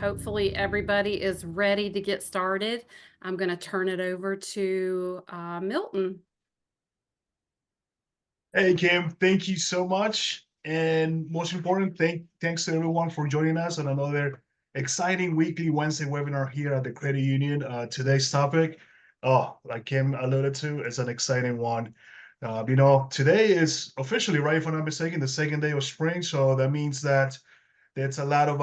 Hopefully, everybody is ready to get started. I'm going to turn it over to Milton. Hey Kim, thank you so much. And most important, thanks to everyone for joining us on another exciting weekly Wednesday webinar here at the Credit Union. Today's topic, like Kim alluded to, is an exciting one. Today is officially, right, if I'm not mistaken, the second day of spring. So that means that there's a lot of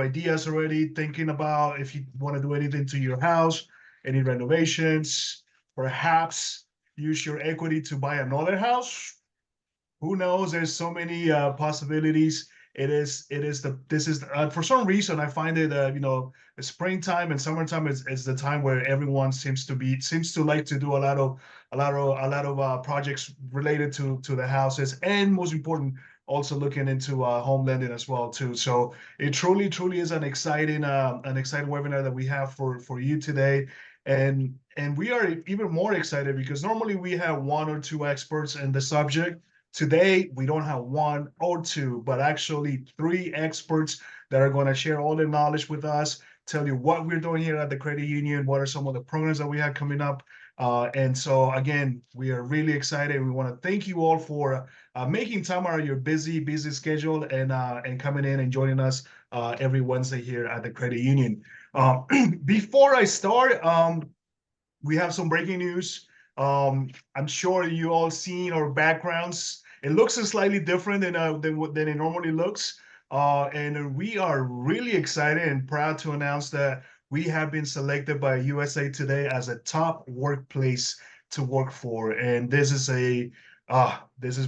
ideas already thinking about if you want to do anything to your house, any renovations, perhaps use your equity to buy another house. Who knows? There's so many possibilities. This is for some reason I find it springtime and summertime is the time where everyone seems to like to do a lot of projects related to the houses, and most important, also looking into home lending as well too. So it truly is an exciting webinar that we have for you today. And we are even more excited because normally we have one or two experts in the subject. Today, we don't have one or two, but actually three experts that are going to share all their knowledge with us, tell you what we're doing here at the credit union, what are some of the programs that we have coming up. And so, again, we are really excited. We want to thank you all for making time out of your busy schedule and coming in and joining us every Wednesday here at the credit union. Uh, Before I start, we have some breaking news. I'm sure you all seen our backgrounds. It looks slightly different than it normally looks. And we are really excited and proud to announce that we have been selected by USA Today as a top workplace to work for. And this is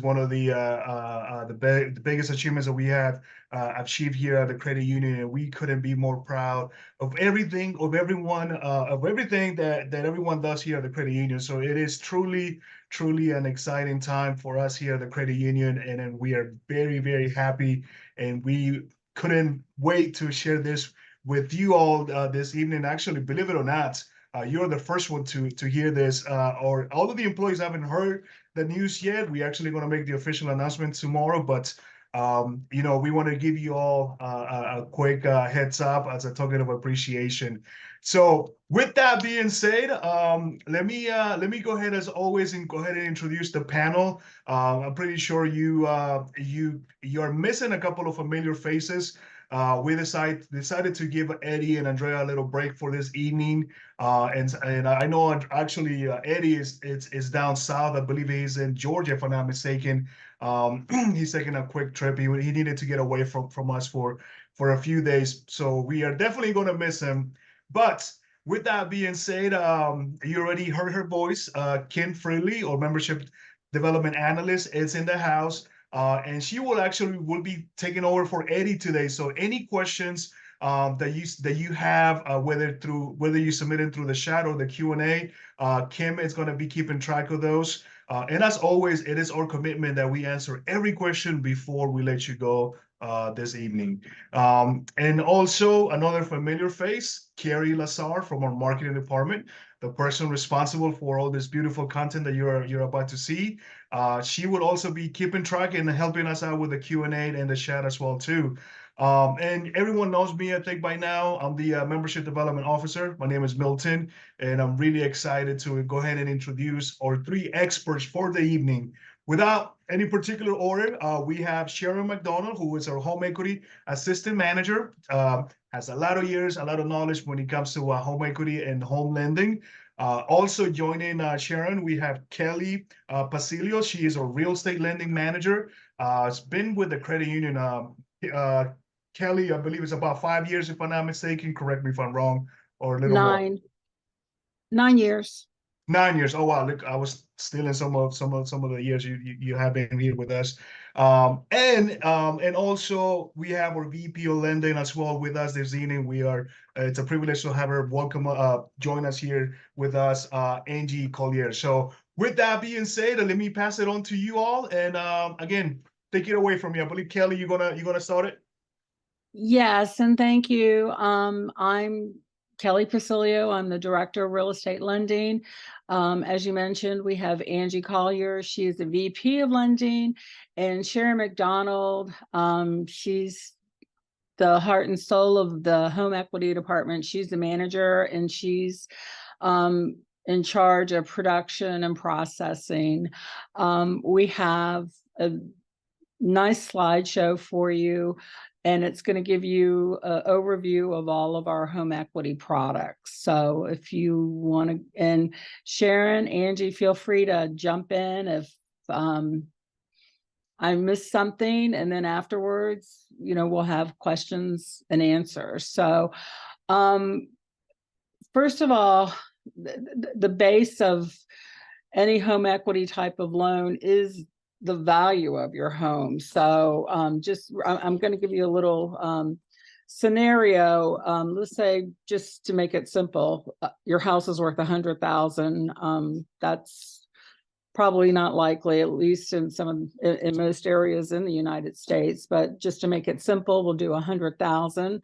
one of the biggest achievements that we have achieved here at the credit union, and we couldn't be more proud of everything, of everyone, of everything that everyone does here at the credit union. So it is truly an exciting time for us here at the credit union, and we are very happy, and we couldn't wait to share this with you all this evening. Actually, believe it or not, you're the first one to hear this, or all of the employees haven't heard the news yet. We're actually going to make the official announcement tomorrow, but we want to give you all a quick heads up as a token of appreciation. So with that being said, let me go ahead as always and go ahead and introduce the panel. I'm pretty sure you're missing a couple of familiar faces. We decided to give Eddie and Andrea a little break for this evening, and I know actually Eddie is down south. I believe he's in Georgia, if I'm not mistaken. He's taking a quick trip. He needed to get away from us for a few days, so we are definitely going to miss him. But with that being said, you already heard her voice. Kim Freely, or membership development analyst, is in the house. And she will be taking over for Eddie today. So any questions that you have, whether you submit it through the chat or the Q&A, Kim is going to be keeping track of those. And as always, it is our commitment that we answer every question before we let you go this evening. And also another familiar face, Carrie Lazar from our marketing department, the person responsible for all this beautiful content that you're about to see. She will also be keeping track and helping us out with the Q&A and the chat as well too. And everyone knows me, I think by now. I'm the membership development officer. My name is Milton, and I'm really excited to go ahead and introduce our three experts for the evening. Without any particular order, we have Sharon McDonald, who is our home equity assistant manager. Has a lot of years, a lot of knowledge when it comes to home equity and home lending. Also joining Sharon, we have Kelly Pasilio. She is a real estate lending manager. Has been with the credit union. Kelly, I believe it's about 5 years, if I'm not mistaken. Correct me if I'm wrong, or a little more. 9 years. 9 years. Oh wow! Look, I was stealing some of the years you have been here with us. And also we have our VP of lending as well with us this evening. It's a privilege to have her join us here with us, Angie Collier. So with that being said, let me pass it on to you all, and again, take it away from me. I believe Kelly, you're gonna start it. Yes, and thank you. I'm Kelly Pasilio. I'm the Director of Real Estate Lending. As you mentioned, we have Angie Collier. She is the VP of Lending, and Sharon McDonald. She's the heart and soul of the home equity department. She's the manager, and she's in charge of production and processing. We have a nice slideshow for you, and it's going to give you an overview of all of our home equity products. So if you want to, and Sharon, Angie, feel free to jump in if I missed something, and then afterwards, we'll have questions and answers. So first of all, the base of any home equity type of loan is the value of your home. So I'm going to give you a little scenario. Let's say, just to make it simple, your house is worth $100,000. That's probably not likely, at least in most areas in the United States. But just to make it simple, we'll do 100,000.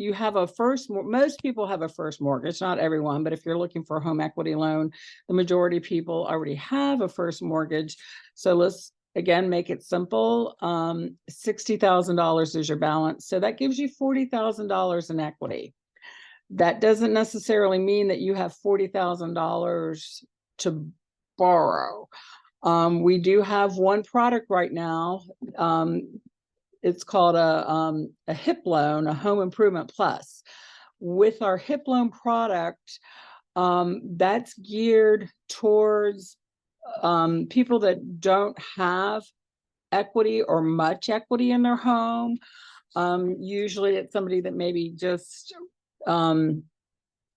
You have a most people have a first mortgage, not everyone, but if you're looking for a home equity loan, the majority of people already have a first mortgage. So let's, again, make it simple. $60,000 is your balance. So that gives you $40,000 in equity. That doesn't necessarily mean that you have $40,000 to borrow. We do have one product right now. It's called a HIP loan, a home improvement plus. With our HIP loan product, that's geared towards people that don't have equity or much equity in their home. Usually it's somebody that maybe just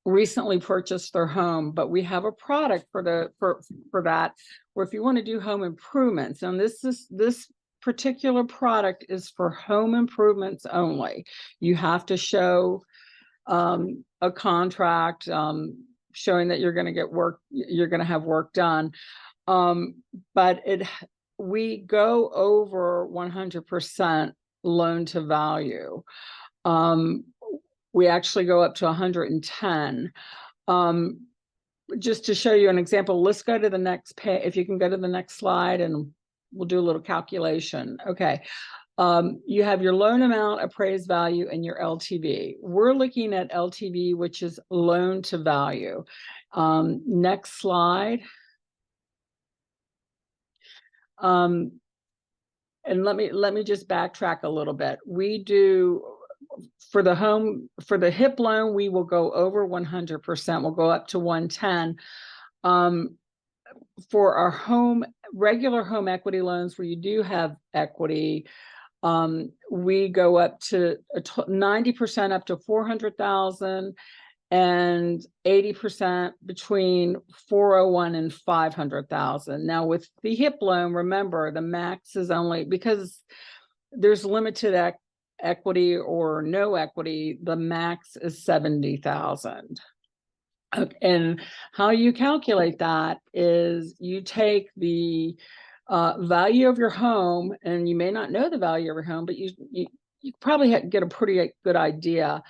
recently purchased their home, but we have a product for that, where if you want to do home improvements, and this particular product is for home improvements only. You have to show a contract showing that you're going to get work, you're going to have work done. But we go over 100% loan to value. We actually go up to 110. Just to show you an example, let's go to the next page. If you can go to the next slide, and we'll do a little calculation. Okay. You have your loan amount, appraised value, and your LTV. We're looking at LTV, which is loan to value. Next slide. And let me just backtrack a little bit. We do, for the HIP loan, we will go over 100%. We'll go up to 110. For our regular home equity loans, where you do have equity, we go up to 90% up to 400,000, and 80% between 401 and 500,000. Now with the HIP loan, remember, the max is only, because there's limited equity or no equity, the max is 70,000. And how you calculate that is you take the value of your home, and you may not know the value of your home, but you probably get a pretty good idea.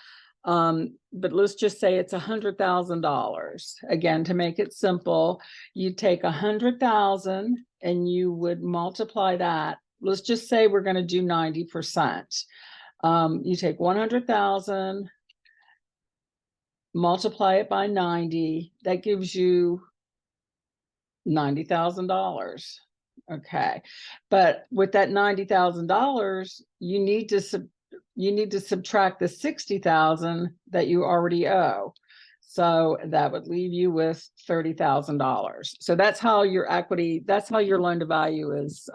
But let's just say it's $100,000. Again, to make it simple, you take 100,000 and you would multiply that. Let's just say we're going to do 90%. You take 100,000, multiply it by 90. That gives you $90,000. Okay, but with that $90,000, you need to subtract the 60,000 that you already owe. So that would leave you with $30,000. So that's how your equity, that's how your loan to value is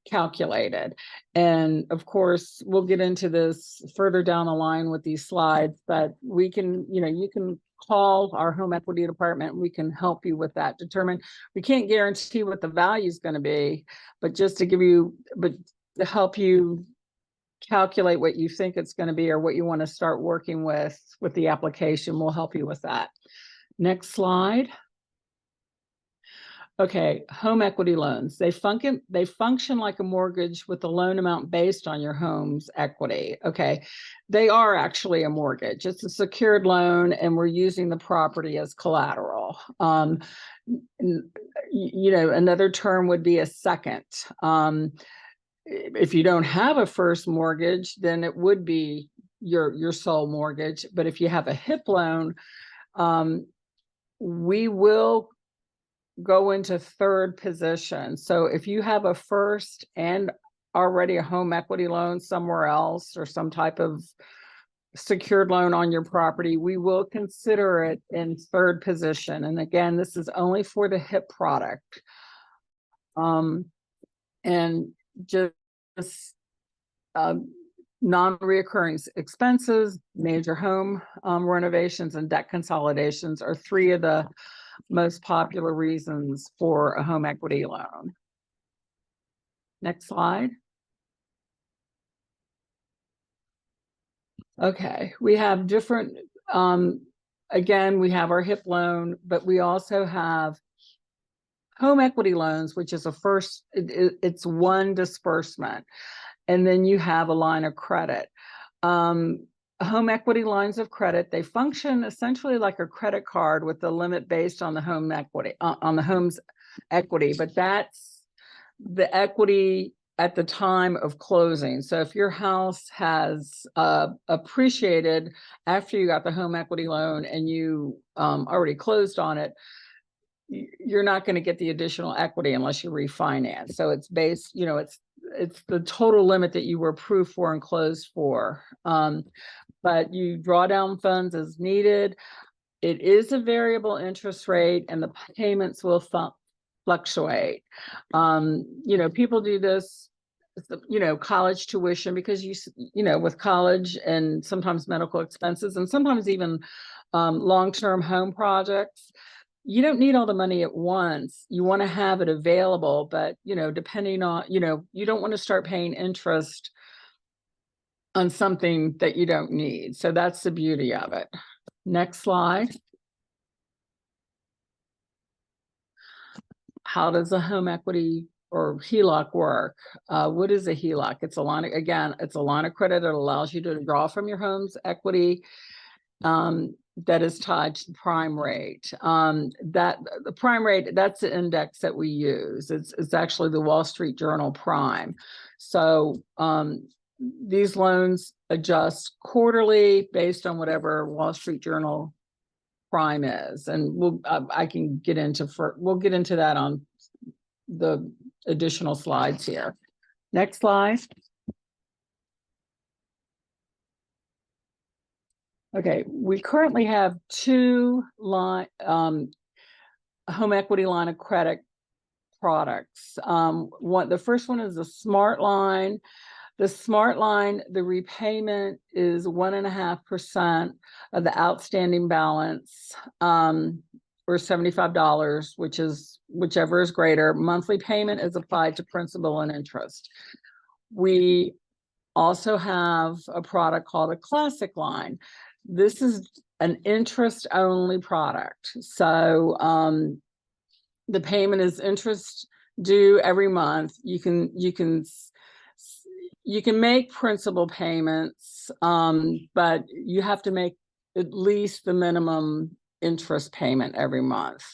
calculated. And of course, we'll get into this further down the line with these slides, but we can, you can call our home equity department. We can help you with that. We can't guarantee what the value is going to be, but just to to help you calculate what you think it's going to be, or what you want to start working with the application, we'll help you with that. Next slide. Okay, home equity loans. They function like a mortgage with a loan amount based on your home's equity. Okay, they are actually a mortgage. It's a secured loan, and we're using the property as collateral. Another term would be a second. if you don't have a first mortgage, then it would be your sole mortgage. But if you have a HIP loan, we will go into third position. So if you have a first and already a home equity loan somewhere else or some type of secured loan on your property, we will consider it in third position. And again, this is only for the HIP product. And just non-reoccurring expenses, major home renovations, and debt consolidations are three of the most popular reasons for a home equity loan. Next slide. Okay, we have different, again, we have our HIP loan, but we also have home equity loans, which is it's one disbursement. And then you have a line of credit. Home equity lines of credit, they function essentially like a credit card with the limit based on the home equity, on the home's equity, but that's the equity at the time of closing. So if your house has appreciated after you got the home equity loan and you already closed on it, you're not going to get the additional equity unless you refinance. So it's based, you know, it's the total limit that you were approved for and closed for. But you draw down funds as needed. It is a variable interest rate and the payments will fluctuate. You know, people do this, you know, college tuition because you know, with college and sometimes medical expenses and sometimes even long-term home projects, you don't need all the money at once. You want to have it available, but, you know, depending on, you know, you don't want to start paying interest on something that you don't need. So that's the beauty of it. Next slide. How does a home equity or HELOC work? What is a HELOC? It's a line of, again, it's a line of credit that allows you to draw from your home's equity that is tied to the prime rate. That the prime rate, that's the index that we use. It's actually the Wall Street Journal Prime. So these loans adjust quarterly based on whatever Wall Street Journal Prime is, and we'll get into that on the additional slides here. Next slide. Okay, we currently have two home equity line of credit products. The first one is the Smart Line. The Smart Line, the repayment is 1.5% of the outstanding balance, or $75, which is whichever is greater. Monthly payment is applied to principal and interest. We also have a product called a Classic Line. This is an interest-only product. So the payment is interest due every month. You can make principal payments, but you have to make at least the minimum interest payment every month.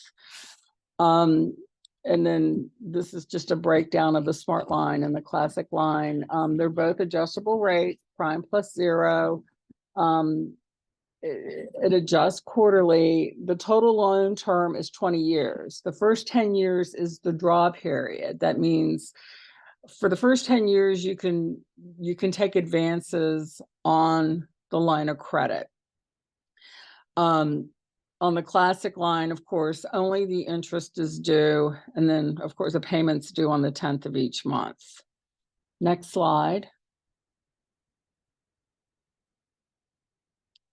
And then this is just a breakdown of the Smart Line and the Classic Line. They're both adjustable rate, prime plus 0. It adjusts quarterly. The total loan term is 20 years. The first 10 years is the draw period. That means for the first 10 years, you can take advances on the line of credit. On the Classic Line, of course, only the interest is due. And then, of course, the payment's due on the 10th of each month. Next slide.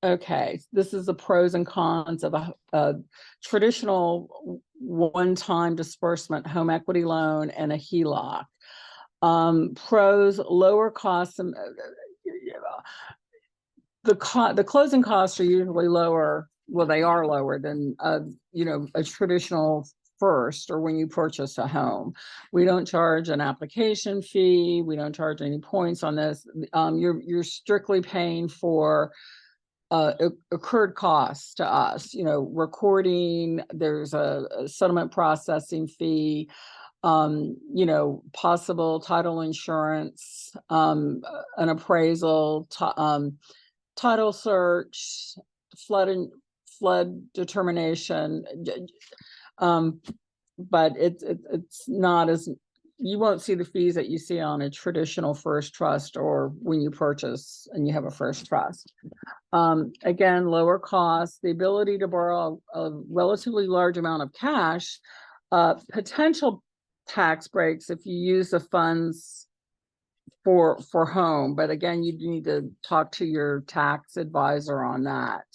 Okay, this is the pros and cons of a traditional one-time disbursement home equity loan and a HELOC. Pros, lower costs. The closing costs are usually lower. Well, they are lower than you know, a traditional first or when you purchase a home. We don't charge an application fee. We don't charge any points on this. You're strictly paying for accrued costs to us, you know, recording, there's a settlement processing fee. you know, possible title insurance, an appraisal, title search, flood determination. But it's not as, you won't see the fees that you see on a traditional first trust or when you purchase and you have a first trust. Again, lower costs, the ability to borrow a relatively large amount of cash, potential tax breaks if you use the funds for home. But again, you need to talk to your tax advisor on that.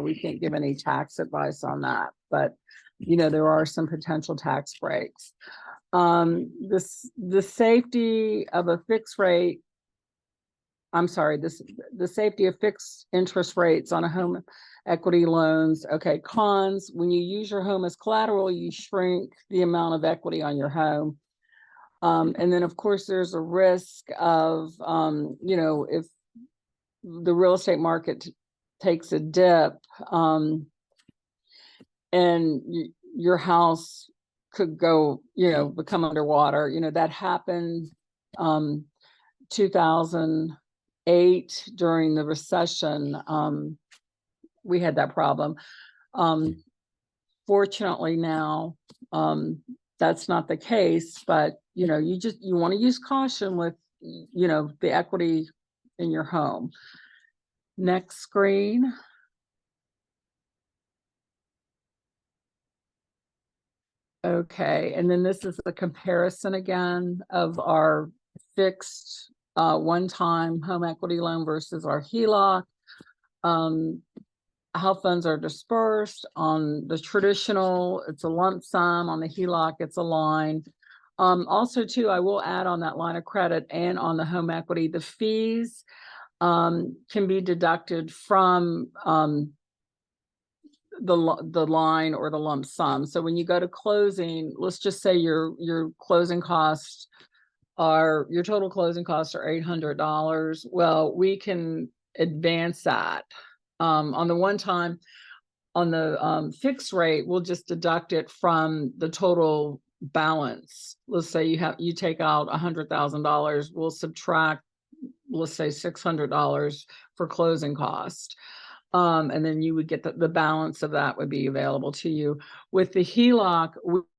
We can't give any tax advice on that, but you know, there are some potential tax breaks. The safety of a fixed rate, the safety of fixed interest rates on a home equity loans. Okay, cons, when you use your home as collateral, you shrink the amount of equity on your home. And then of course there's a risk of, you know, if the real estate market takes a dip, and your house could go, you know, become underwater. You know, that happened 2008 during the recession. We had that problem. Fortunately now, that's not the case, but you know, you want to use caution with, you know, the equity in your home. Next screen. Okay, and then this is the comparison again of our fixed one-time home equity loan versus our HELOC. How funds are dispersed. On the traditional, it's a lump sum. On the HELOC, it's a line. Also too, I will add on that line of credit and on the home equity, the fees can be deducted from the line or the lump sum. So when you go to closing, let's just say your closing costs are, your total closing costs are $800. Well, we can advance that. On the one time, on the fixed rate, we'll just deduct it from the total balance. Let's say you take out $100,000, we'll subtract, let's say $600 for closing cost. And then you would get the balance of that would be available to you. With the HELOC,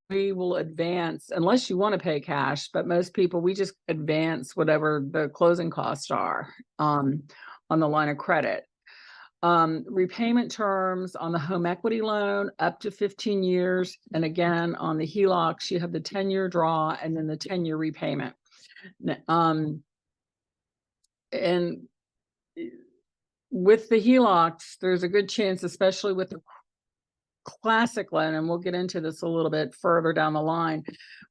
we will advance, unless you want to pay cash, but most people, we just advance whatever the closing costs are on the line of credit. Repayment terms on the home equity loan up to 15 years. And again, on the HELOCs, you have the 10-year draw and then the 10-year repayment. And with the HELOCs, there's a good chance, especially with the classic loan, and we'll get into this a little bit further down the line,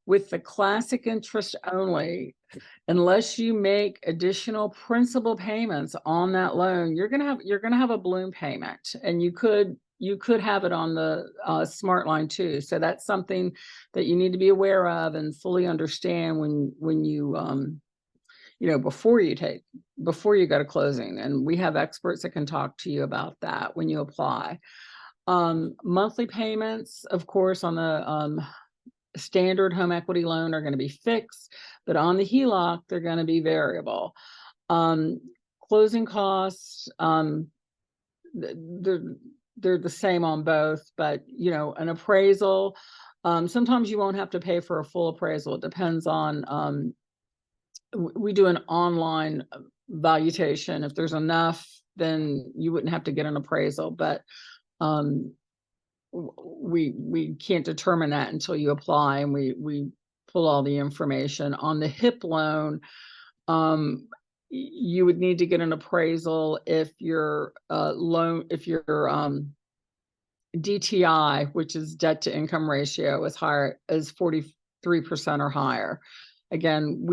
with the classic interest only, unless you make additional principal payments on that loan, you're gonna have a balloon payment, and you could have it on the smart line too. So that's something that you need to be aware of and fully understand when you you know, before you go to closing. And we have experts that can talk to you about that when you apply. Monthly payments, of course, on the standard home equity loan are going to be fixed, but on the HELOC, they're going to be variable. Closing costs, they're the same on both, but you know, an appraisal, sometimes you won't have to pay for a full appraisal. It depends on, we do an online valuation. If there's enough, then you wouldn't have to get an appraisal, but we can't determine that until you apply, and we pull all the information. On the HIP loan, you would need to get an appraisal if your DTI, which is debt to income ratio, is higher, is 43% or higher. Again,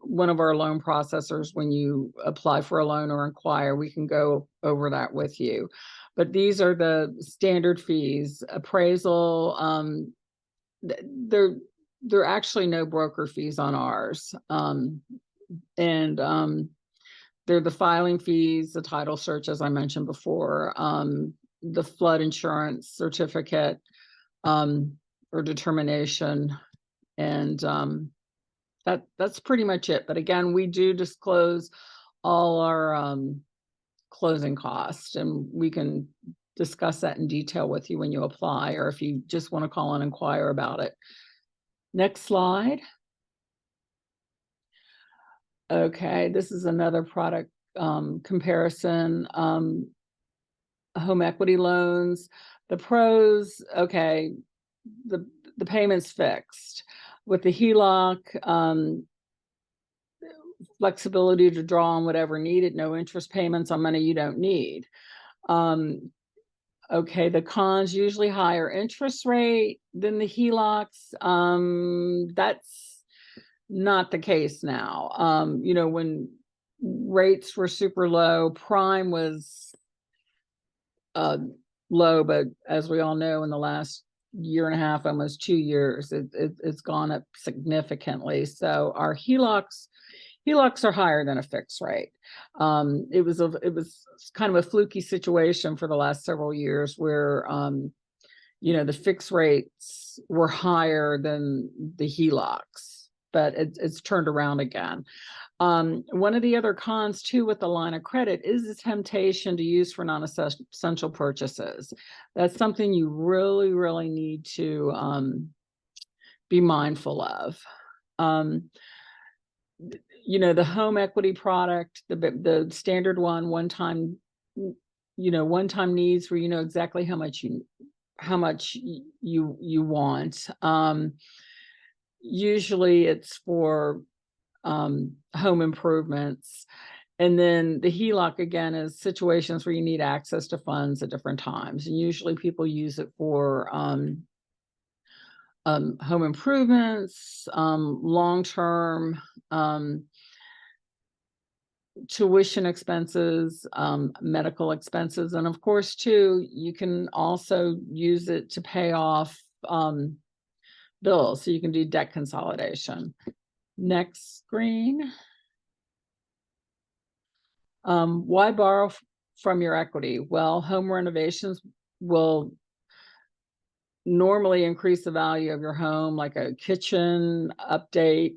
one of our loan processors, when you apply for a loan or inquire, we can go over that with you. But these are the standard fees. Appraisal, there are actually no broker fees on ours. They're the filing fees, the title search, as I mentioned before, the flood insurance certificate or determination, And that's pretty much it. But again, we do disclose all our closing costs, and we can discuss that in detail with you when you apply, or if you just want to call and inquire about it. Next slide. Okay, this is another product comparison. Home equity loans. The pros, okay, the payment's fixed. With the HELOC, flexibility to draw on whatever needed, no interest payments on money you don't need. Okay, the cons, usually higher interest rate than the HELOCs. That's not the case now. You know, when rates were super low, prime was low, but as we all know, in the last year and a half, almost 2 years, it's gone up significantly. So our HELOCs are higher than a fixed rate. It was kind of a fluky situation for the last several years where you know, the fixed rates were higher than the HELOCs, but it's turned around again. One of the other cons too with the line of credit is the temptation to use for non-essential purchases. That's something you really, really need to be mindful of. You know, the home equity product, the standard one-time needs where you know exactly how much you want. Usually it's for home improvements. And then the HELOC again is situations where you need access to funds at different times. And usually people use it for home improvements, long-term tuition expenses, medical expenses. And of course, too, you can also use it to pay off bills. So you can do debt consolidation. Next screen. Why borrow from your equity? Well, home renovations will normally increase the value of your home, like a kitchen update,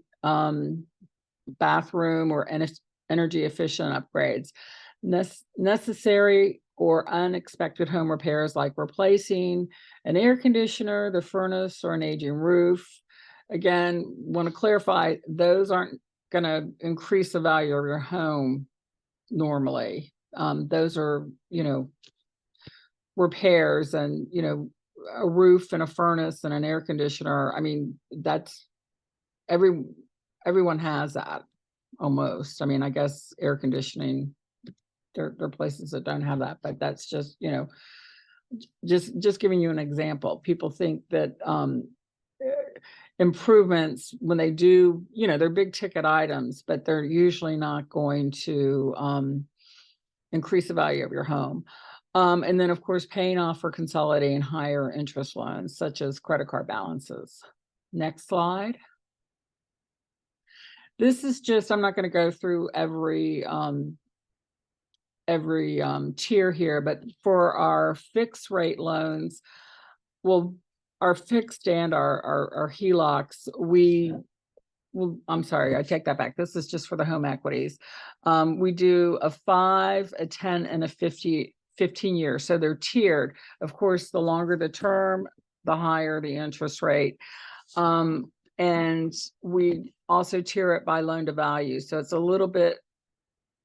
bathroom, or energy efficient upgrades. Necessary or unexpected home repairs like replacing an air conditioner, the furnace, or an aging roof. Again, want to clarify, those aren't going to increase the value of your home normally. Those are, you know, repairs, and, you know, a roof and a furnace and an air conditioner. I mean, that's everyone has that almost. I mean, I guess air conditioning, there are places that don't have that, but that's just, you know, just giving you an example. People think that improvements, when they do, you know, they're big ticket items, but they're usually not going to increase the value of your home. And then of course, paying off or consolidating higher interest loans, such as credit card balances. Next slide. This is just, I'm not going to go through every tier here, but for our fixed rate loans, well, our fixed and our HELOCs, well, I'm sorry, I take that back. This is just for the home equities. We do a 5, a 10, and a 15 years. So they're tiered. Of course, the longer the term, the higher the interest rate. And we also tier it by loan to value. So it's a little bit,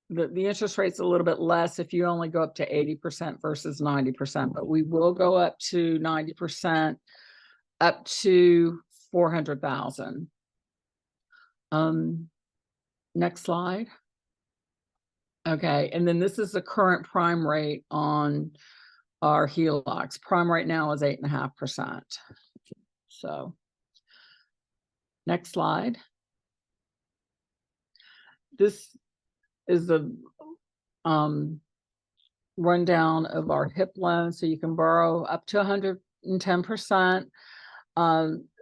the interest rate's a little bit less if you only go up to 80% versus 90%, but we will go up to 90%, up to 400,000. Next slide. Okay, and then this is the current prime rate on our HELOCs. Prime right now is 8.5%. So next slide. This is the rundown of our HIP loan. So you can borrow up to 110%.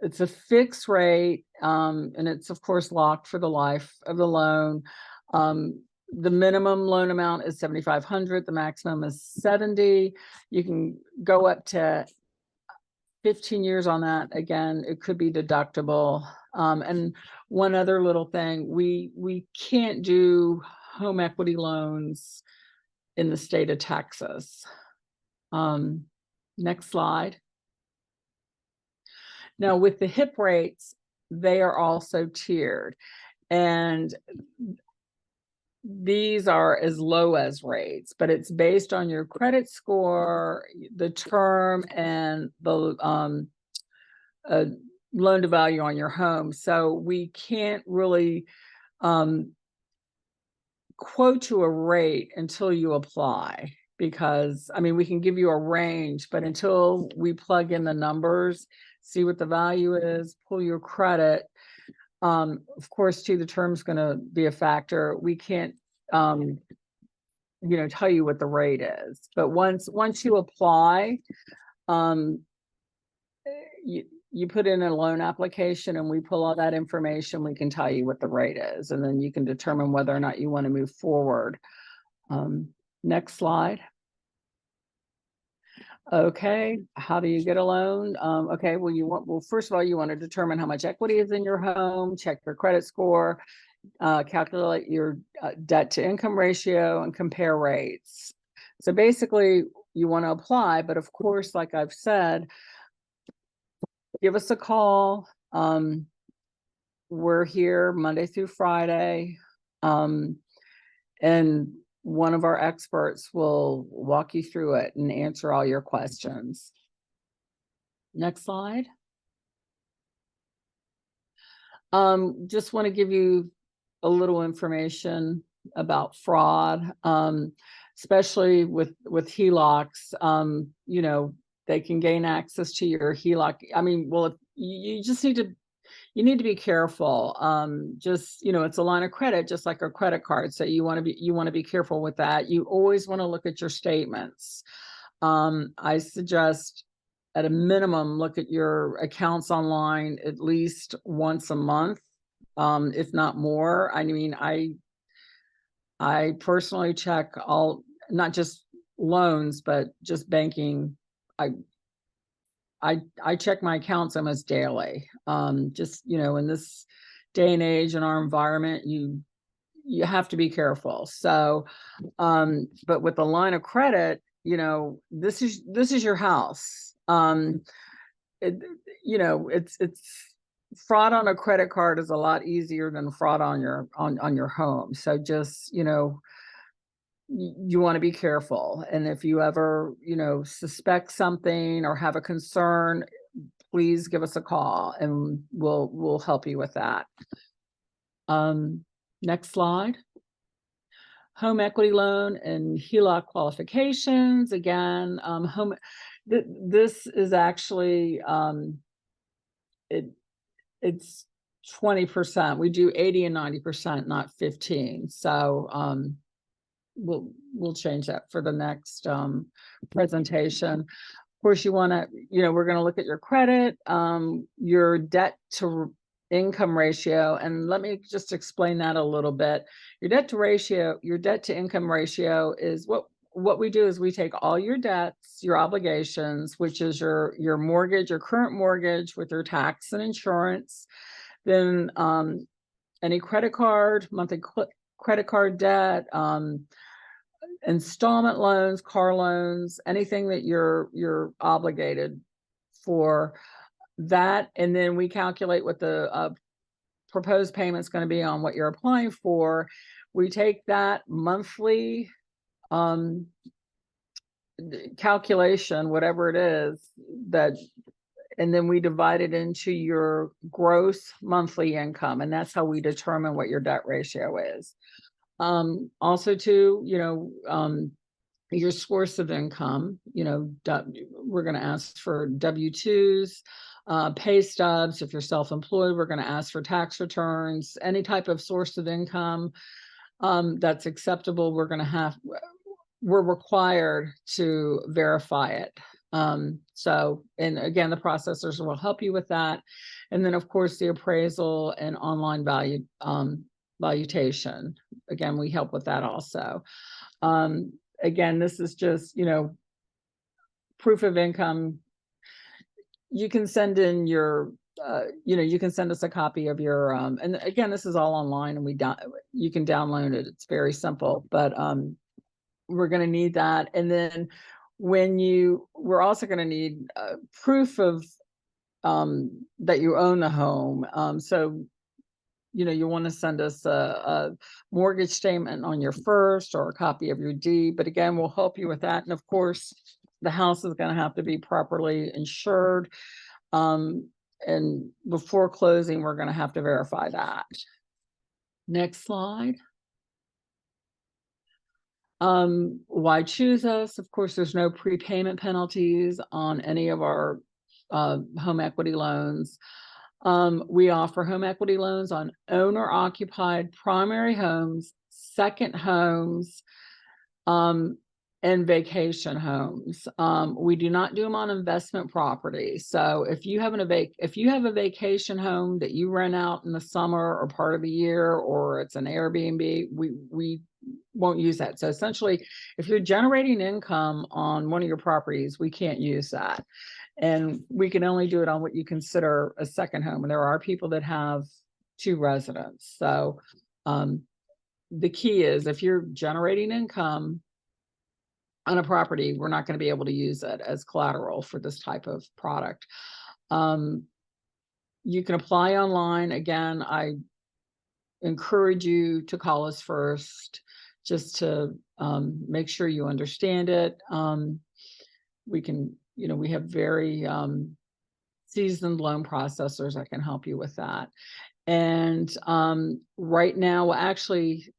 It's a fixed rate, and it's of course locked for the life of the loan. The minimum loan amount is $7,500. The maximum is $70,000. You can go up to 15 years on that. Again, it could be deductible. And one other little thing, we can't do home equity loans in the state of Texas. Next slide. Now with the HIP rates, they are also tiered, and these are as low as rates, but it's based on your credit score, the term, and the loan to value on your home. So we can't really quote you a rate until you apply, because I mean, we can give you a range, but until we plug in the numbers, see what the value is, pull your credit, of course too, the term's going to be a factor. We can't tell you what the rate is, but once you apply, you put in a loan application and we pull all that information, we can tell you what the rate is, and then you can determine whether or not you want to move forward. Next slide. Okay, how do you get a loan? Okay, well, first of all, you want to determine how much equity is in your home, check your credit score, calculate your debt to income ratio, and compare rates. So basically, you want to apply, but of course, like I've said, give us a call. We're here Monday through Friday, and one of our experts will walk you through it and answer all your questions. Next slide. Just want to give you a little information about fraud, especially with HELOCs. They can gain access to your HELOC. I mean, well, you just need to be careful. It's a line of credit, just like a credit card. So you want to be careful with that. You always want to look at your statements. I suggest at a minimum, look at your accounts online at least once a month, if not more. I mean, I personally check all, not just loans, but just banking. I check my accounts almost daily. In this day and age in our environment, you have to be careful. So, but with the line of credit, this is your house. It's fraud on a credit card is a lot easier than fraud on your home. So just, you want to be careful. And if you ever, suspect something or have a concern, please give us a call and we'll help you with that. Next slide. Home equity loan and HELOC qualifications. Again, this is actually, it's 20%. We do 80 and 90%, not 15. So, we'll change that for the next presentation. Of course, you want to, we're going to look at your credit, your debt to income ratio, and let me just explain that a little bit. Your debt to income ratio is what we do is we take all your debts, your obligations, which is your mortgage, your current mortgage with your tax and insurance, then any credit card, monthly credit card debt, installment loans, car loans, anything that you're obligated for that. And then we calculate what the proposed payment is going to be on what you're applying for. We take that monthly calculation, whatever it is, and then we divide it into your gross monthly income. And that's how we determine what your debt ratio is. Also too, your source of income, we're going to ask for W-2s, pay stubs. If you're self-employed, we're going to ask for tax returns, any type of source of income that's acceptable. We're required to verify it. And again, the processors will help you with that. And then of course, the appraisal and online valuation. Again, we help with that also. Again, this is just, proof of income. You can send in your you can send us a copy of your, and again, this is all online and you can download it. It's very simple, but, we're gonna need that. And then we're also gonna need, proof of, that you own the home. So, you wanna send us a mortgage statement on your first or a copy of your deed, but again, we'll help you with that. And of course, the house is gonna have to be properly insured. And before closing, we're gonna have to verify that. Next slide. Why choose us? Of course, there's no prepayment penalties on any of our home equity loans. We offer home equity loans on owner occupied primary homes, second homes, and vacation homes. We do not do them on investment property. So if you have a vacation home that you rent out in the summer or part of the year, or it's an Airbnb, we won't use that. So essentially, if you're generating income on one of your properties, we can't use that. And we can only do it on what you consider a second home. And there are people that have 2 residents. So the key is, if you're generating income on a property, we're not going to be able to use it as collateral for this type of product. You can apply online. Again, I encourage you to call us first, just to make sure you understand it. We can, we have very seasoned loan processors that can help you with that. And right now, well, actually,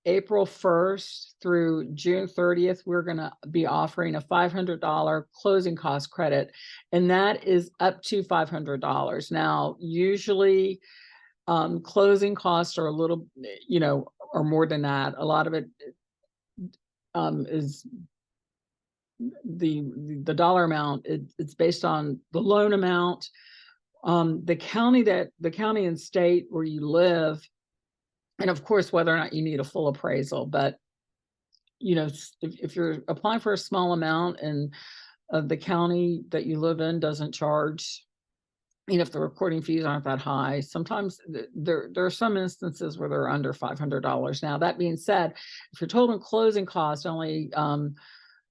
April 1st through June 30th, we're going to be offering a $500 closing cost credit, and that is up to $500. Now, usually closing costs are a little, or more than that. A lot of it is the dollar amount. It's based on the loan amount, the county and state where you live, and of course, whether or not you need a full appraisal. But, if you're applying for a small amount and the county that you live in doesn't charge, if the recording fees aren't that high, sometimes there are some instances where they're under $500. Now, that being said, if your total closing cost only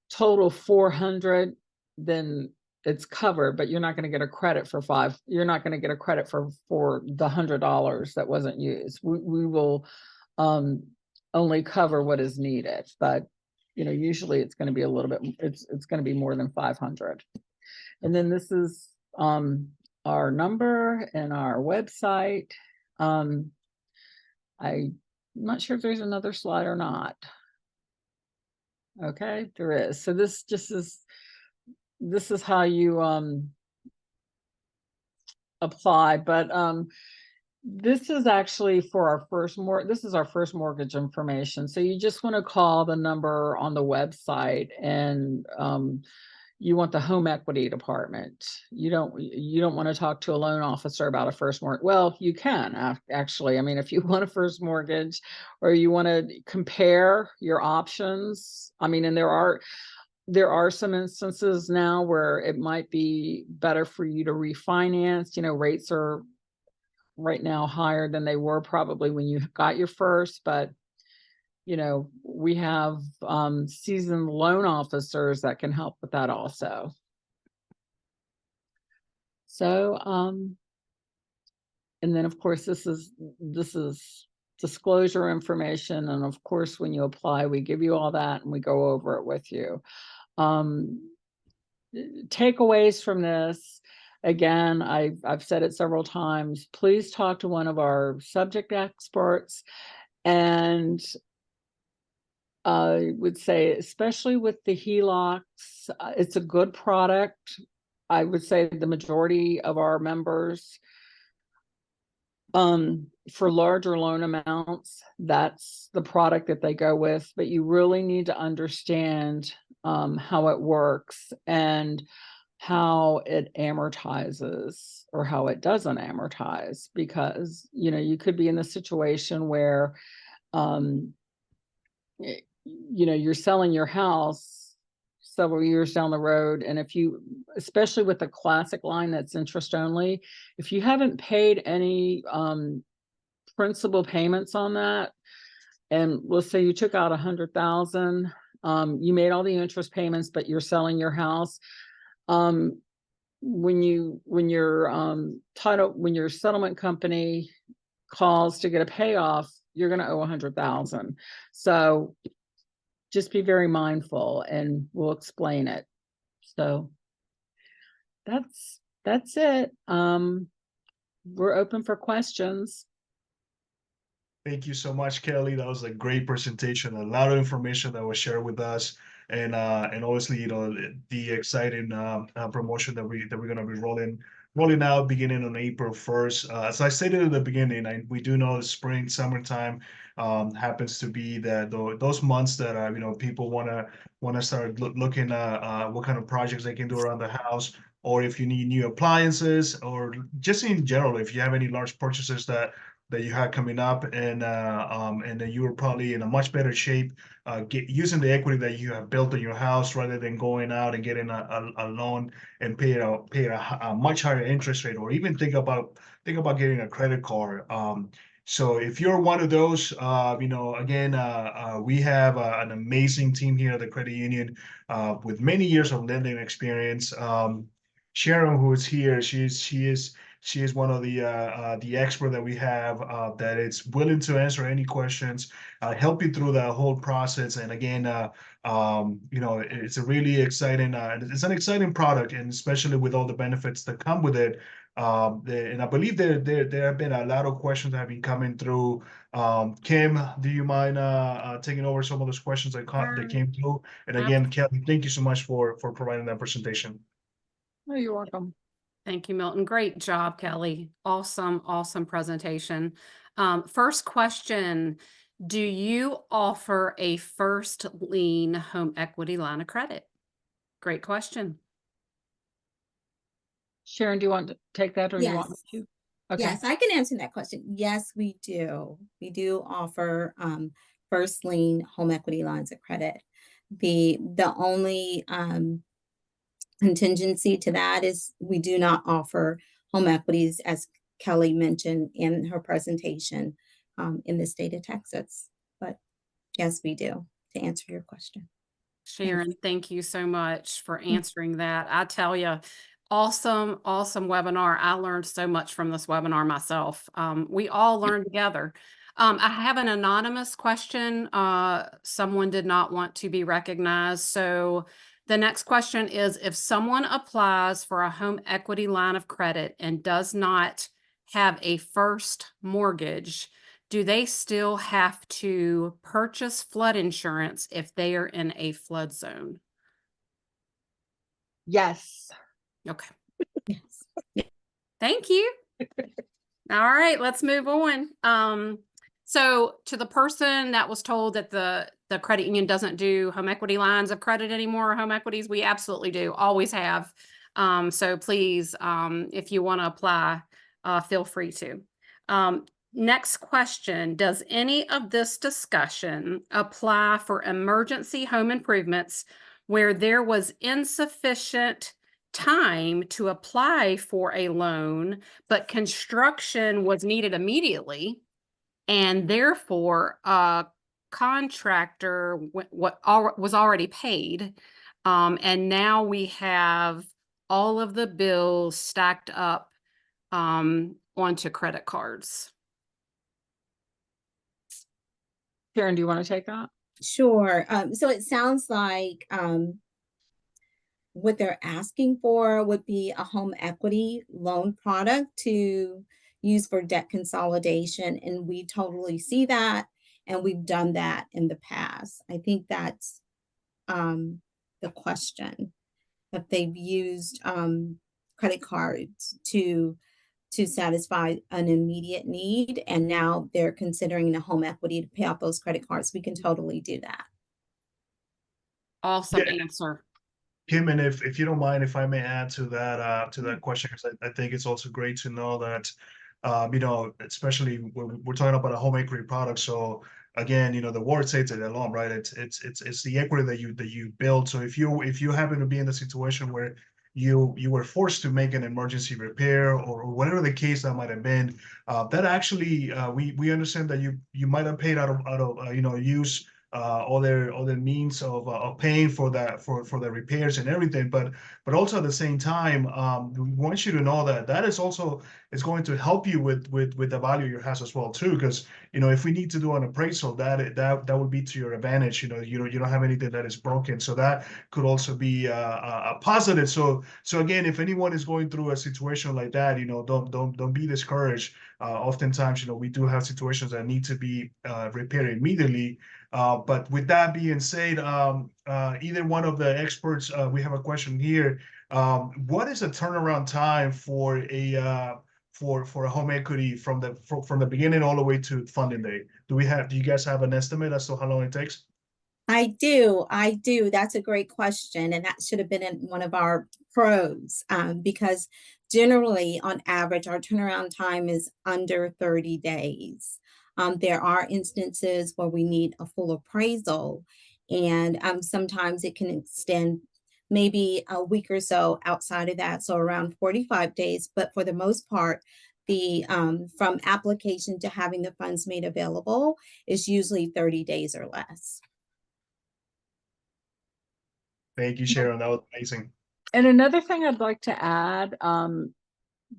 total $400, then it's covered, but you're not going to get a credit for you're not going to get a credit for the $100 that wasn't used. We will only cover what is needed, but usually it's going to be a little bit, it's going to be more than 500. And then this is our number and our website. I'm not sure if there's another slide or not. Okay, there is. So this is how you apply. But this is actually for our first mortgage information. So you just want to call the number on the website, and you want the home equity department. You don't want to talk to a loan officer about a first mortgage. Well, you can actually. I mean, if you want a first mortgage, or you want to compare your options. I mean, and there are some instances now where it might be better for you to refinance. Rates are right now higher than they were probably when you got your first, but we have seasoned loan officers that can help with that also. So and then of course this is disclosure information, and of course when you apply, we give you all that and we go over it with you. Takeaways from this, again, I've said it several times, please talk to one of our subject experts. And I would say, especially with the HELOCs, it's a good product. I would say the majority of our members, for larger loan amounts, that's the product that they go with. But you really need to understand how it works and how it amortizes or how it doesn't amortize, because you could be in the situation where you're selling your house several years down the road. And if you, especially with the classic line that's interest only, if you haven't paid any principal payments on that, and let's say you took out 100,000, you made all the interest payments, but you're selling your house. When your settlement company calls to get a payoff, you're going to owe 100,000. So just be very mindful, and we'll explain it. So that's it. We're open for questions. Thank you so much, Kelly. That was a great presentation. A lot of information that was shared with us, and obviously, the exciting promotion that we're gonna be rolling out beginning on April 1st. As I stated at the beginning, we do know the spring, summertime happens to be those months that people wanna start looking at what kind of projects they can do around the house, or if you need new appliances, or just in general, if you have any large purchases that you had coming up, and then you were probably in a much better shape, using the equity that you have built in your house, rather than going out and getting a loan and pay a much higher interest rate, or even think about getting a credit card. So if you're one of those, again, we have an amazing team here at the credit union with many years of lending experience. Sharon, who is here, she is one of the expert that we have that is willing to answer any questions, help you through the whole process. And again, it's a really exciting, it's an exciting product, and especially with all the benefits that come with it. And I believe there have been a lot of questions that have been coming through. Kim, do you mind taking over some of those questions that came through? And again, Kelly, thank you so much for providing that presentation. Oh, you're welcome. Thank you, Milton. Great job, Kelly. Awesome presentation. First question, do you offer a first lien home equity line of credit? Great question. Sharon, do you want to take that, or you want me to? Okay. Yes, I can answer that question. Yes, we do. We do offer first lien home equity lines of credit. The only contingency to that is we do not offer home equities, as Kelly mentioned in her presentation, in the state of Texas. But yes, we do, to answer your question. Sharon, thank you so much for answering that. I tell you, awesome webinar. I learned so much from this webinar myself. We all learned together. I have an anonymous question. Someone did not want to be recognized. So the next question is, if someone applies for a home equity line of credit and does not have a first mortgage, do they still have to purchase flood insurance if they are in a flood zone? Yes. Okay. Yes. Thank you. All right, let's move on. So to the person that was told that the credit union doesn't do home equity lines of credit anymore, home equities, we absolutely do, always have. So please, if you want to apply, feel free to. Next question, does any of this discussion apply for emergency home improvements where there was insufficient time to apply for a loan, but construction was needed immediately, and therefore a contractor was already paid, and now we have all of the bills stacked up onto credit cards? Sharon, do you want to take that? Sure. So it sounds like what they're asking for would be a home equity loan product to use for debt consolidation. And we totally see that. And we've done that in the past. I think that's the question, that they've used credit cards to satisfy an immediate need. And now they're considering the home equity to pay off those credit cards. We can totally do that. Awesome answer. Kim, and if you don't mind, if I may add to that question, because I think it's also great to know that, especially when we're talking about a home equity product. So again, the word says it alone, right? It's the equity that you build. So if you happen to be in the situation where you were forced to make an emergency repair or whatever the case that might have been, that actually we understand that you might have paid out of use other means of paying for that for the repairs and everything, but also at the same time, we want you to know that is also is going to help you with the value of your house as well too, because if we need to do an appraisal, that would be to your advantage. You don't have anything that is broken, so that could also be a positive. So again, if anyone is going through a situation like that, don't be discouraged. Oftentimes, we do have situations that need to be repaired immediately. But with that being said, either one of the experts, we have a question here. What is a turnaround time for a home equity from the beginning all the way to funding day? Do you guys have an estimate as to how long it takes? I do. That's a great question. And that should have been in one of our pros, because generally, on average, our turnaround time is under 30 days. There are instances where we need a full appraisal, and sometimes it can extend maybe a week or so outside of that, so around 45 days. But for the most part, the from application to having the funds made available is usually 30 days or less. Thank you, Sharon. That was amazing. And another thing I'd like to add,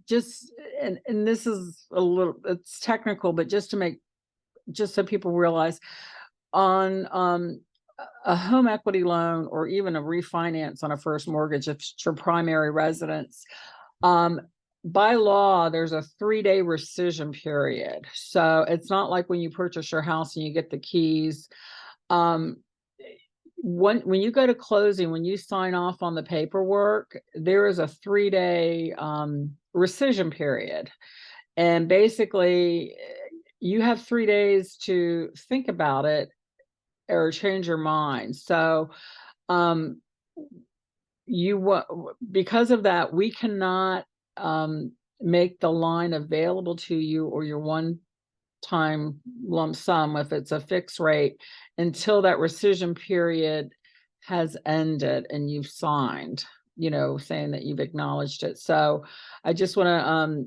just, and this is it's technical, but just so people realize, on a home equity loan or even a refinance on a first mortgage, if it's your primary residence, by law, there's a 3-day rescission period. So it's not like when you purchase your house and you get the keys. When you go to closing, when you sign off on the paperwork, there is a 3-day rescission period. And basically, you have 3 days to think about it or change your mind. So because of that, we cannot make the line available to you or your one-time lump sum, if it's a fixed rate, until that rescission period has ended and you've signed, saying that you've acknowledged it. So I just want to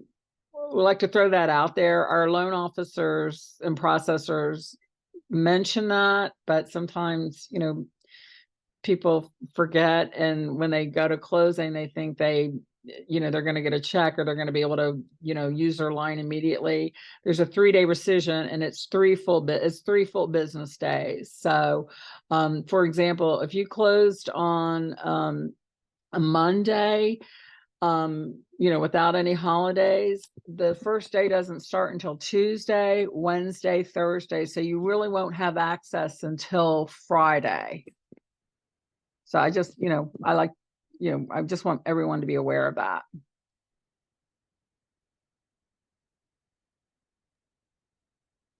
would like to throw that out there. Our loan officers and processors mention that, but sometimes, people forget, and when they go to closing, they think they're going to get a check or they're going to be able to, use their line immediately. There's a 3-day rescission, and it's 3 full business days. So, for example, if you closed on a Monday, without any holidays, the first day doesn't start until Tuesday, Wednesday, Thursday. So you really won't have access until Friday. So I just, I just want everyone to be aware of that.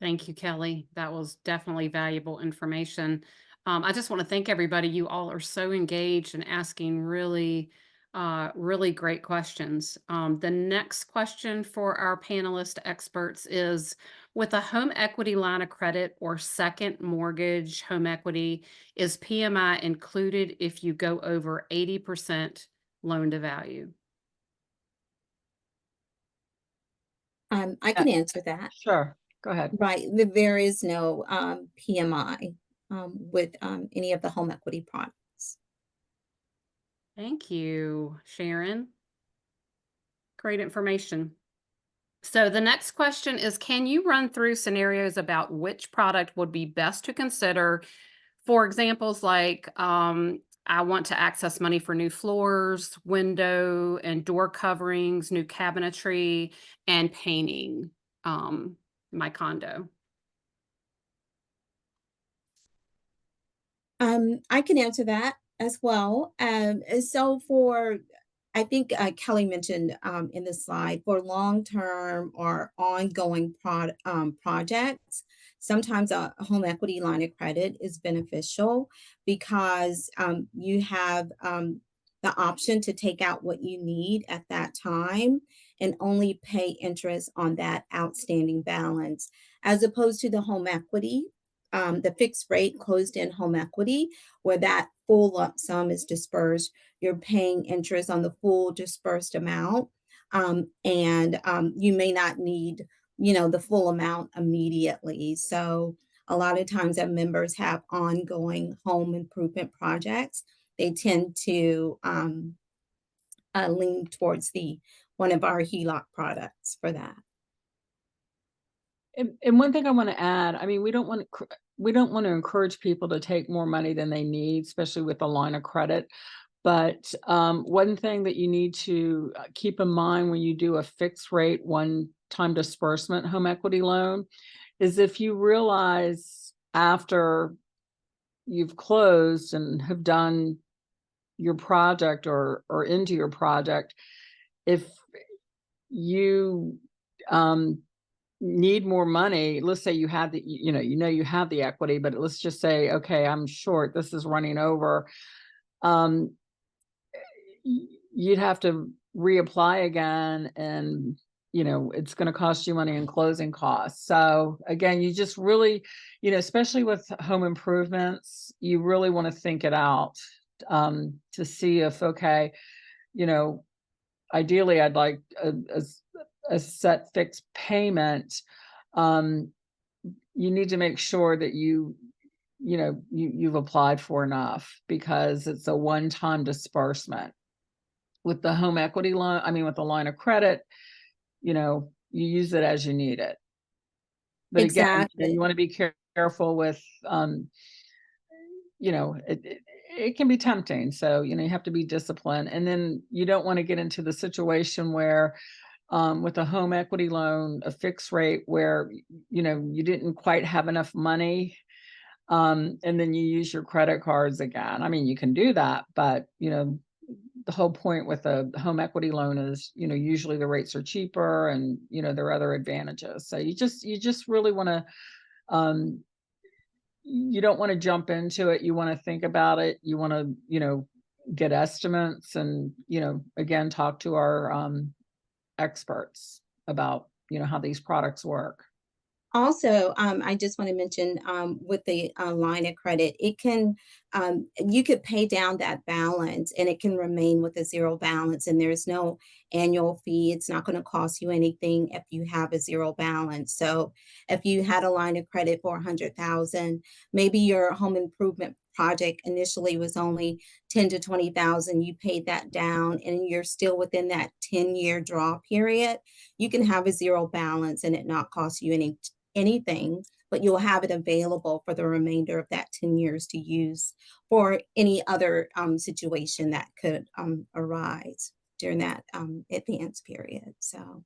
Thank you, Kelly. That was definitely valuable information. I just want to thank everybody. You all are so engaged and asking really great questions. The next question for our panelist experts is, with a home equity line of credit or second mortgage home equity, is PMI included if you go over 80% loan to value? I can answer that. Sure. Go ahead. Right. There is no PMI with any of the home equity products. Thank you, Sharon. Great information. So the next question is, can you run through scenarios about which product would be best to consider? For examples like, I want to access money for new floors, window and door coverings, new cabinetry, and painting my condo. I can answer that as well. So I think Kelly mentioned in the slide, for long-term or ongoing projects, sometimes a home equity line of credit is beneficial because you have the option to take out what you need at that time and only pay interest on that outstanding balance, as opposed to the home equity. the fixed rate closed-end home equity, where that full lump sum is dispersed. You're paying interest on the full dispersed amount, and you may not need, the full amount immediately. So a lot of times that members have ongoing home improvement projects, they tend to lean towards one of our HELOC products for that. And one thing I want to add, I mean, we don't want to encourage people to take more money than they need, especially with a line of credit. But one thing that you need to keep in mind when you do a fixed rate one-time disbursement home equity loan is if you realize after you've closed and have done your project or into your project, if you need more money, let's say you have you have the equity, but let's just say, okay, I'm short, this is running over. You'd have to reapply again, and it's going to cost you money in closing costs. So again, you just really, especially with home improvements, you really want to think it out to see if, okay, ideally I'd like a set fixed payment. You need to make sure that you've applied for enough, because it's a one-time disbursement. With the home equity loan, I mean, with the line of credit, you use it as you need it. But again, Exactly. you want to be careful with, it can be tempting. So, you have to be disciplined. And then you don't want to get into the situation where, with a home equity loan, a fixed rate where, you didn't quite have enough money. And then you use your credit cards again. I mean, you can do that, but, the whole point with a home equity loan is, usually the rates are cheaper and, there are other advantages. So you just really want to, you don't want to jump into it. You want to think about it. You want to, get estimates and, again, talk to our experts about, how these products work. Also, I just want to mention with the line of credit, it can, you could pay down that balance and it can remain with a zero balance, and there's no annual fee. It's not going to cost you anything if you have a zero balance. So if you had a line of credit for 100,000, maybe your home improvement project initially was only 10 to 20,000, you paid that down and you're still within that 10-year draw period, you can have a zero balance and it not cost you anything, but you'll have it available for the remainder of that 10 years to use for any other situation that could arise during that advance period. So.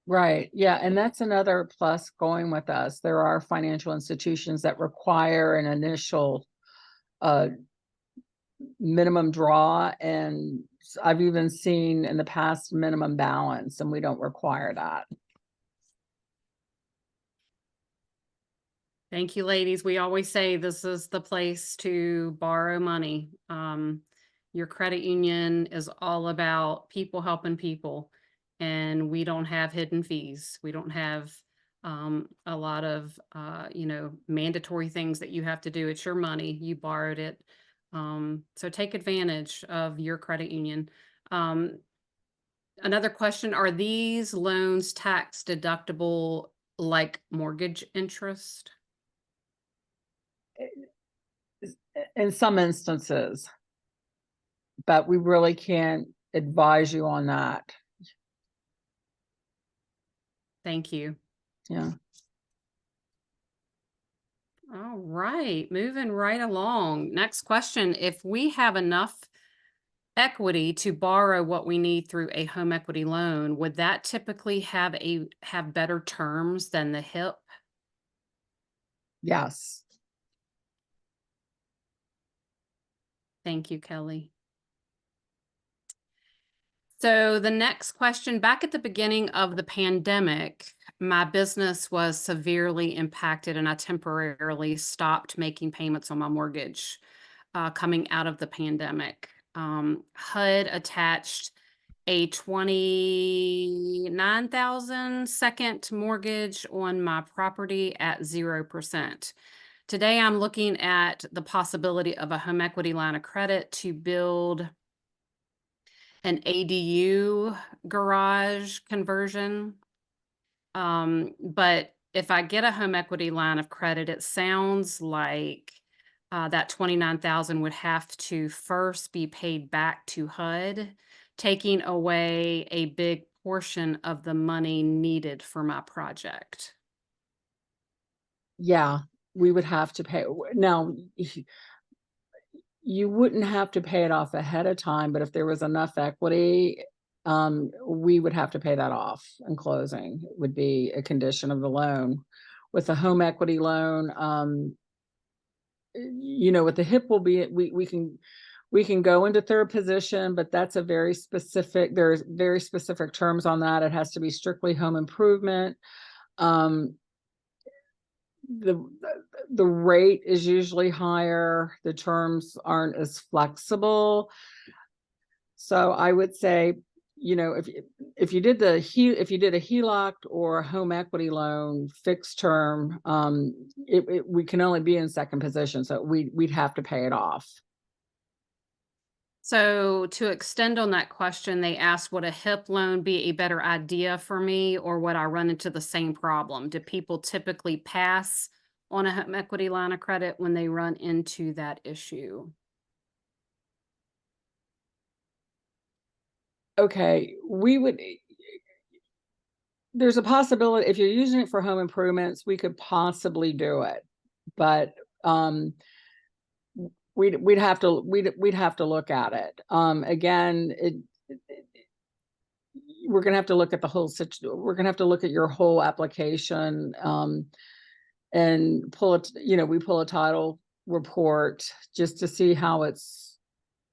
Right. Yeah. And that's another plus going with us. There are financial institutions that require an initial minimum draw. And I've even seen in the past minimum balance, and we don't require that. Thank you, ladies. We always say this is the place to borrow money. Your credit union is all about people helping people, and we don't have hidden fees. We don't have a lot of mandatory things that you have to do. It's your money. You borrowed it. So take advantage of your credit union. Another question, are these loans tax deductible like mortgage interest? In some instances, but we really can't advise you on that. Thank you. Yeah. All right, moving right along. Next question, if we have enough equity to borrow what we need through a home equity loan, would that typically have better terms than the HIP? Yes. Thank you, Kelly. So the next question, back at the beginning of the pandemic, my business was severely impacted and I temporarily stopped making payments on my mortgage coming out of the pandemic. HUD attached a $29,000 second mortgage on my property at 0%. Today I'm looking at the possibility of a home equity line of credit to build an ADU garage conversion. But if I get a home equity line of credit, it sounds like that 29,000 would have to first be paid back to HUD, taking away a big portion of the money needed for my project. Yeah, we would have to pay. Now, you wouldn't have to pay it off ahead of time, but if there was enough equity, we would have to pay that off in closing. It would be a condition of the loan. With a home equity loan, with the HIP will be, we can go into third position, but that's a very specific, there's very specific terms on that. It has to be strictly home improvement. The rate is usually higher. The terms aren't as flexible. So I would say, if you did a HELOC or a home equity loan fixed term, we can only be in second position, so we'd have to pay it off. So to extend on that question, they asked, would a HIP loan be a better idea for me, or would I run into the same problem? Do people typically pass on a home equity line of credit when they run into that issue? Okay, there's a possibility if you're using it for home improvements, we could possibly do it, but we'd have to look at it. Again, we're gonna have to look at the whole situation. We're gonna have to look at your whole application, and pull it. We pull a title report just to see how it's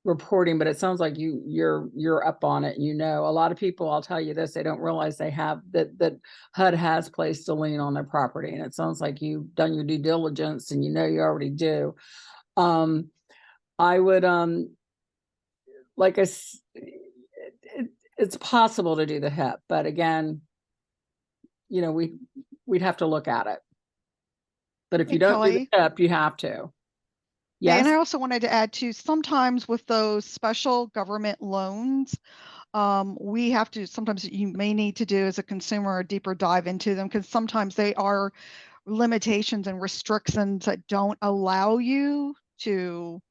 reporting, but it sounds like you're up on it. A lot of people, I'll tell you this, they don't realize they have that HUD has placed a lien on their property, and it sounds like you've done your due diligence and you already do. I would it's possible to do the HIP, but again, we'd have to look at it. But if Hey, you don't do Kelly. the HIP, you have to. Yeah, and I Yes. also wanted to add too, sometimes with those special government loans, sometimes you may need to do as a consumer a deeper dive into them, because sometimes they are limitations and restrictions that don't allow you to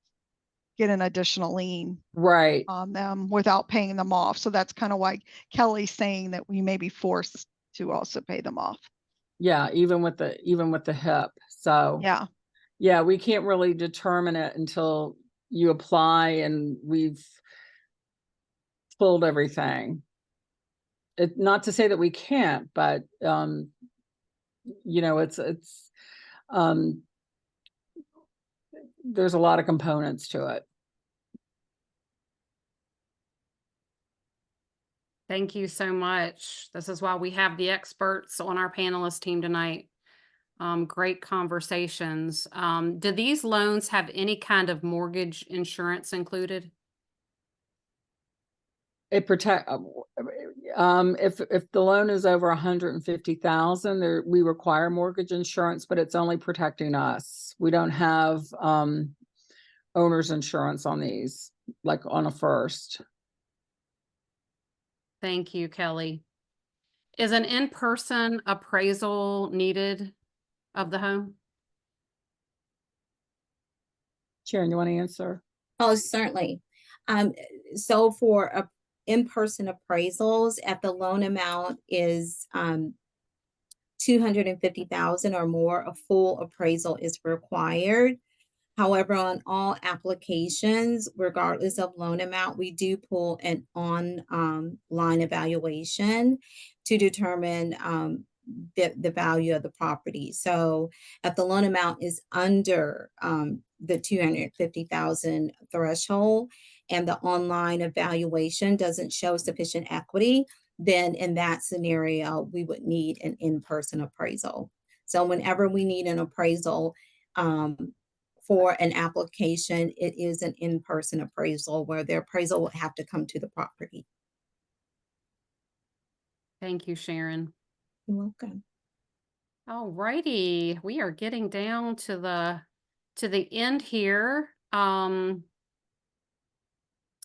get an additional lien Right. on them without paying them off. So that's kind of why Kelly's saying that we may be forced to also pay them off. Yeah, even with the HIP. So Yeah. we can't really determine it until you apply and we've pulled everything. Not to say that we can't, but it's there's a lot of components to it. Thank you so much. This is why we have the experts on our panelist team tonight. Great conversations. Do these loans have any kind of mortgage insurance included? It protect if the loan is over 150,000, we require mortgage insurance, but it's only protecting us. We don't have owner's insurance on these, like on a first. Thank you, Kelly. Is an in-person appraisal needed of the home? Sharon, you want to answer? Oh, certainly. So for in-person appraisals, if the loan amount is 250,000 or more, a full appraisal is required. However, on all applications, regardless of loan amount, we do pull an online evaluation to determine the value of the property. So if the loan amount is under the 250,000 threshold and the online evaluation doesn't show sufficient equity, then in that scenario, we would need an in-person appraisal. So whenever we need an appraisal for an application, it is an in-person appraisal where the appraisal will have to come to the property. Thank you, Sharon. You're welcome. All righty, we are getting down to the end here.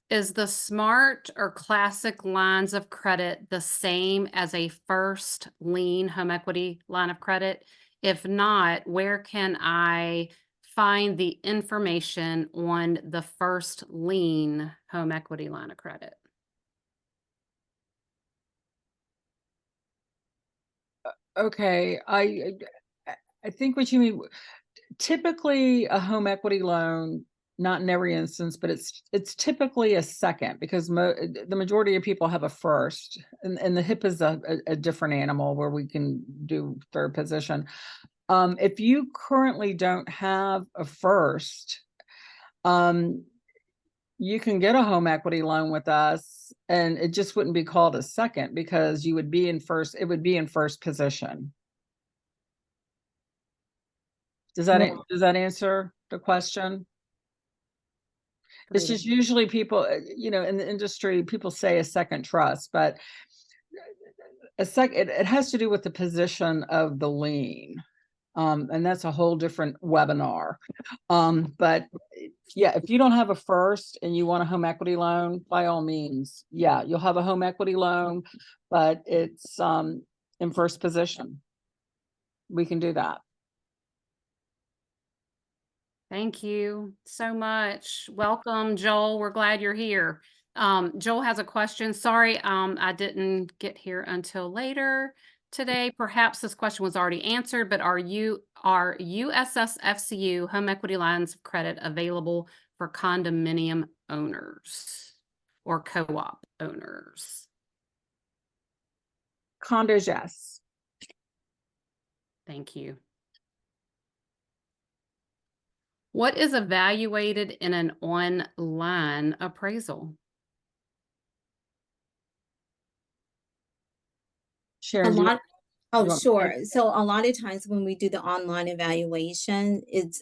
Is the smart or classic lines of credit the same as a first lien home equity line of credit? If not, where can I find the information on the first lien home equity line of credit? Okay, I think what you mean, typically a home equity loan, not in every instance, but it's typically a second because the majority of people have a first, and the HIP is a different animal where we can do third position. If you currently don't have a first, you can get a home equity loan with us, and it just wouldn't be called a second because you would be in first, it would be in first position. Does that answer the question? It's just usually people, in the industry, people say a second trust, but it has to do with the position of the lien. And that's a whole different webinar. But yeah, if you don't have a first and you want a home equity loan, by all means, yeah, you'll have a home equity loan, but it's in first position. We can do that. Thank you so much. Welcome, Joel. We're glad you're here. Joel has a question. Sorry, I didn't get here until later today. Perhaps this question was already answered, but are USSFCU home equity lines of credit available for condominium owners or co-op owners? Condos, yes. Thank you. What is evaluated in an online appraisal? Sharon, Oh, want me to sure. So a lot of times when we do the online evaluation, it's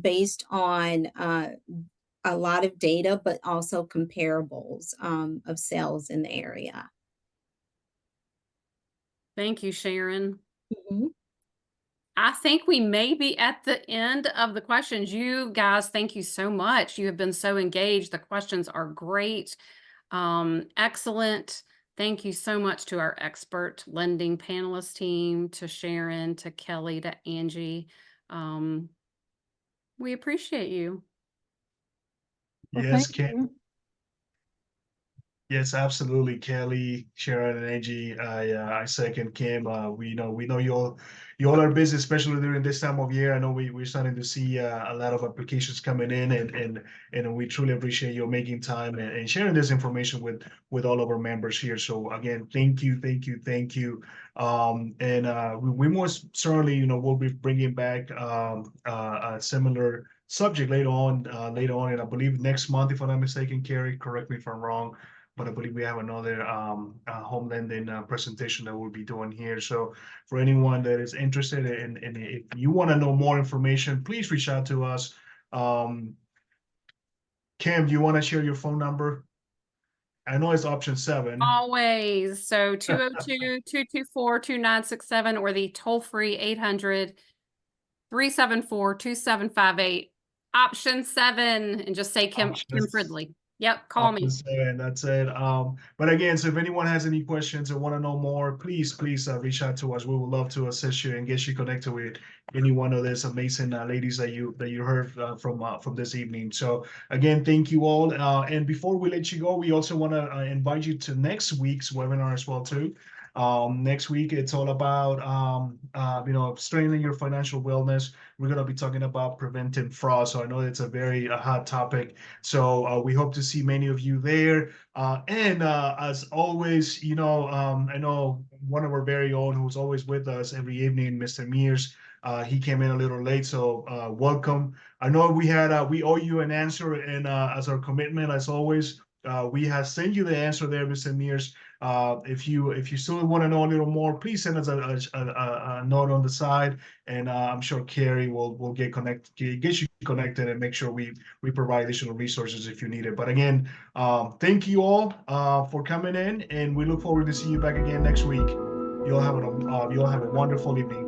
based on a lot of data, but also comparables of sales in the area. Thank you, Sharon. Mhm. I think we may be at the end of the questions. You guys, thank you so much. You have been so engaged. The questions are great. Excellent. Thank you so much to our expert lending panelist team, to Sharon, to Kelly, to Angie. We appreciate you. Well, Yes, thank you. Yes, absolutely, Kelly, Sharon, and Angie. I second Kim. We know you all are busy, especially during this time of year. I know we're starting to see a lot of applications coming in, and we truly appreciate you making time and sharing this information with all of our members here. So again, thank you. We most certainly, we'll be bringing back a similar subject later on, and I believe next month, if I'm not mistaken, Carrie, correct me if I'm wrong. But I believe we have another home lending presentation that we'll be doing here. So for anyone that is interested in if you want to know more information, please reach out to us. Kim, do you want to share your phone number? I know it's option 7. Always. So 202-224-2967 or the toll-free 800-374-2758. Option 7, and just say Kim Fridley. Yep, call me. That's it. But again, so if anyone has any questions or want to know more, please reach out to us. We would love to assist you and get you connected with any one of these amazing ladies that you heard from this evening. So again, thank you all. And before we let you go, we also want to invite you to next week's webinar as well too. Next week, it's all about strengthening your financial wellness. We're going to be talking about preventing fraud. So I know it's a very hot topic. So we hope to see many of you there. And as always, I know one of our very own who's always with us every evening, Mr. Mears. He came in a little late, so welcome. I know we owe you an answer, and as our commitment, as always, we have sent you the answer there, Mr. Mears. If you still want to know a little more, please send us a note on the side, and I'm sure Carrie will get you connected and make sure we provide additional resources if you need it. But again, thank you all for coming in, and we look forward to seeing you back again next week. You'll have a wonderful evening.